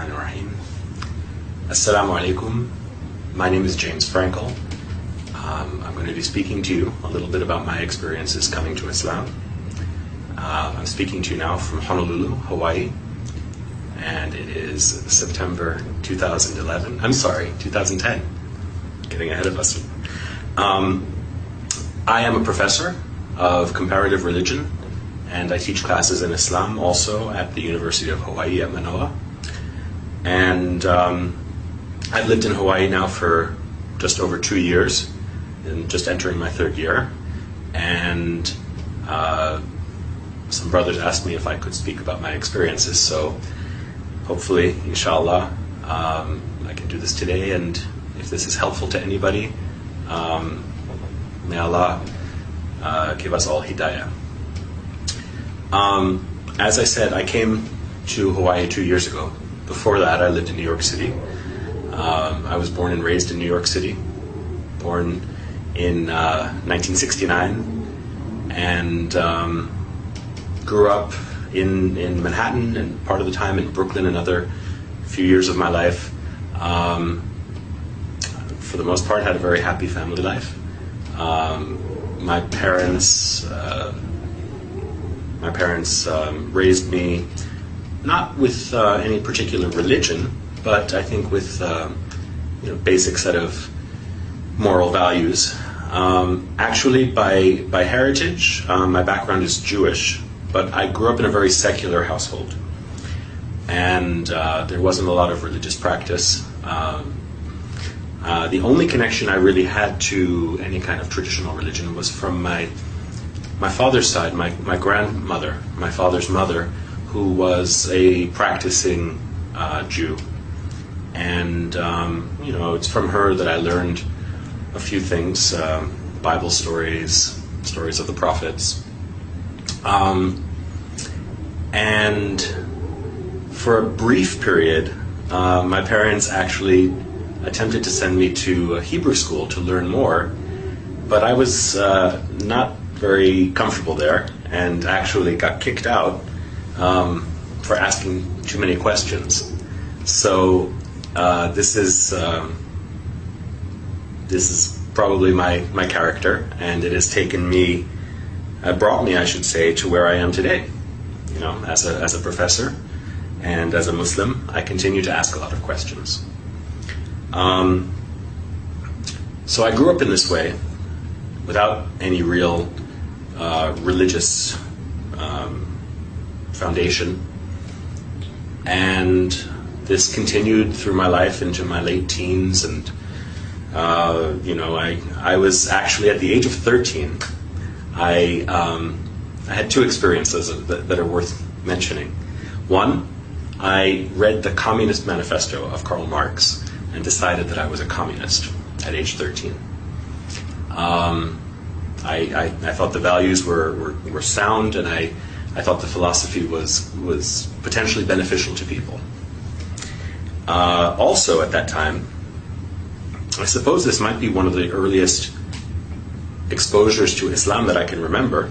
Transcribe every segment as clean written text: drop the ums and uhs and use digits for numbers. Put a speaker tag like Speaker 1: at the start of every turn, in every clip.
Speaker 1: Bismillahirrahmanirrahim. Assalamu alaikum. My name is James Frankel. I'm going to be speaking to you a little bit about my experiences coming to Islam. I'm speaking to you now from Honolulu, Hawaii, and it is September 2011. I'm sorry, 2010. Getting ahead of us. I am a professor of comparative religion, and I teach classes in Islam also at the University of Hawaii at Manoa. And I've lived in Hawaii now for just over 2 years, and just entering my third year. And some brothers asked me if I could speak about my experiences, so hopefully, inshallah, I can do this today, and if this is helpful to anybody, may Allah give us all hidayah. As I said, I came to Hawaii 2 years ago. Before that, I lived in New York City. I was born and raised in New York City, born in 1969, and grew up in Manhattan, and part of the time in Brooklyn, another few years of my life. For the most part, had a very happy family life. My parents raised me not with any particular religion, but I think with basic set of moral values. Actually, by heritage, my background is Jewish, but I grew up in a very secular household, and there wasn't a lot of religious practice. The only connection I really had to any kind of traditional religion was from my father's side, my grandmother, my father's mother, who was a practicing Jew. And, it's from her that I learned a few things, Bible stories, stories of the prophets. And for a brief period, my parents actually attempted to send me to a Hebrew school to learn more, but I was not very comfortable there, and actually got kicked out for asking too many questions. So this is probably my character, and it has brought me, I should say, to where I am today. As a professor and as a Muslim, I continue to ask a lot of questions. So I grew up in this way, without any real religious foundation, and this continued through my life into my late teens, and I was actually at the age of 13. I had two experiences that are worth mentioning. One, I read the Communist Manifesto of Karl Marx and decided that I was a communist at age 13. I thought the values were sound, and I thought the philosophy was potentially beneficial to people. Also at that time, I suppose this might be one of the earliest exposures to Islam that I can remember.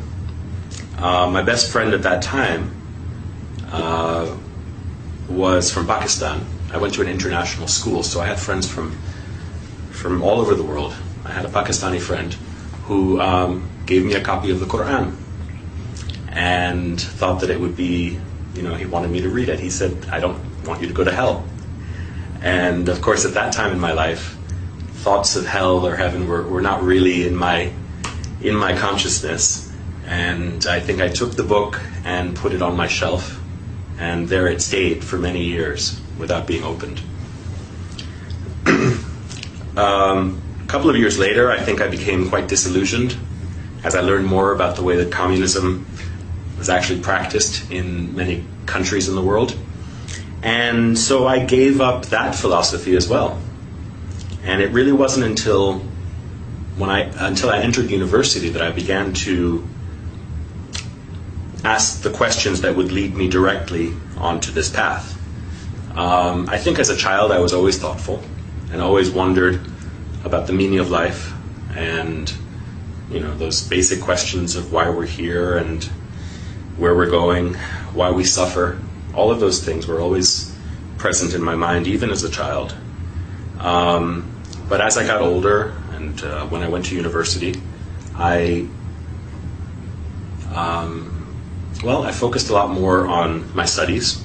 Speaker 1: My best friend at that time was from Pakistan. I went to an international school, so I had friends from all over the world. I had a Pakistani friend who gave me a copy of the Quran and thought that it would be, he wanted me to read it. He said, "I don't want you to go to hell." And of course, at that time in my life, thoughts of hell or heaven were not really in my consciousness. And I think I took the book and put it on my shelf, and there it stayed for many years without being opened. A couple of years later, I think I became quite disillusioned as I learned more about the way that communism was actually practiced in many countries in the world. And so I gave up that philosophy as well. And it really wasn't until I entered university that I began to ask the questions that would lead me directly onto this path. I think as a child I was always thoughtful and always wondered about the meaning of life, and those basic questions of why we're here and where we're going, why we suffer. All of those things were always present in my mind even as a child. But as I got older and when I went to university, I focused a lot more on my studies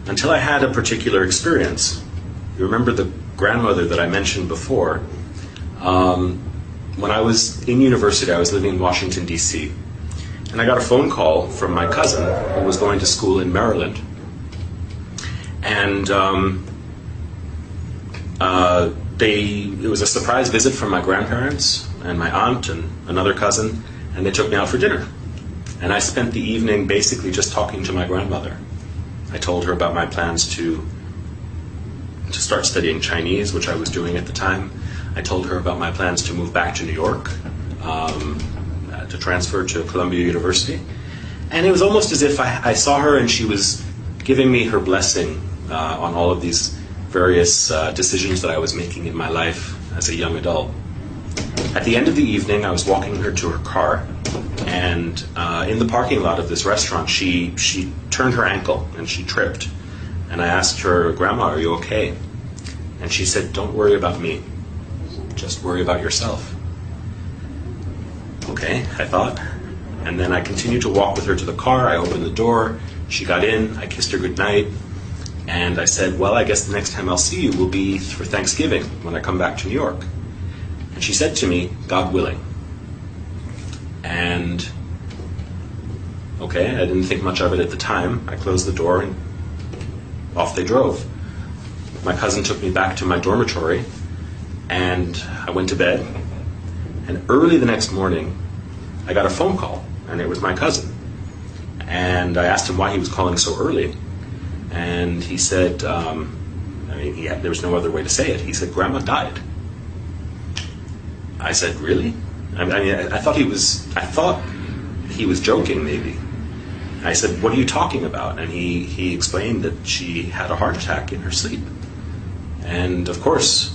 Speaker 1: until I had a particular experience. You remember the grandmother that I mentioned before? When I was in university, I was living in Washington, D.C., and I got a phone call from my cousin who was going to school in Maryland. And it was a surprise visit from my grandparents and my aunt and another cousin, and they took me out for dinner. And I spent the evening basically just talking to my grandmother. I told her about my plans to start studying Chinese, which I was doing at the time. I told her about my plans to move back to New York, to transfer to Columbia University. And it was almost as if I saw her and she was giving me her blessing on all of these various decisions that I was making in my life as a young adult. At the end of the evening, I was walking her to her car, and in the parking lot of this restaurant, she turned her ankle and she tripped. And I asked her, "Grandma, are you okay?" And she said, "Don't worry about me. Just worry about yourself." Okay, I thought. And then I continued to walk with her to the car. I opened the door. She got in. I kissed her goodnight. And I said, "Well, I guess the next time I'll see you will be for Thanksgiving when I come back to New York." And she said to me, "God willing." And okay, I didn't think much of it at the time. I closed the door and off they drove. My cousin took me back to my dormitory, and I went to bed. And early the next morning, I got a phone call, and it was my cousin. And I asked him why he was calling so early. And he said, there was no other way to say it. He said, "Grandma died." I said, "Really?" I thought he was joking, maybe. I said, "What are you talking about?" And he explained that she had a heart attack in her sleep. And of course,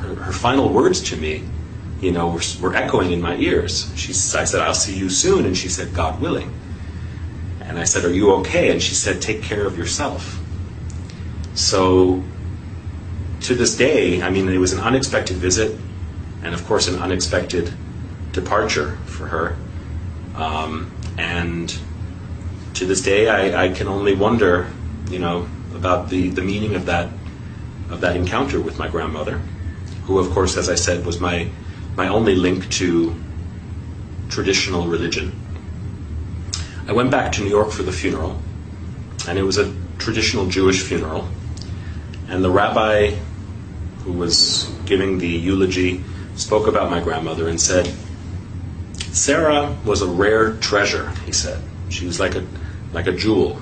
Speaker 1: her final words to me, were echoing in my ears. I said, "I'll see you soon." And she said, "God willing." And I said, "Are you okay?" And she said, "Take care of yourself." So to this day, it was an unexpected visit, and of course an unexpected departure for her. And to this day, I can only wonder, about the meaning of that encounter with my grandmother, who, of course, as I said, was my only link to traditional religion. I went back to New York for the funeral, and it was a traditional Jewish funeral. And the rabbi who was giving the eulogy spoke about my grandmother and said, "Sarah was a rare treasure," he said. "She was like a jewel."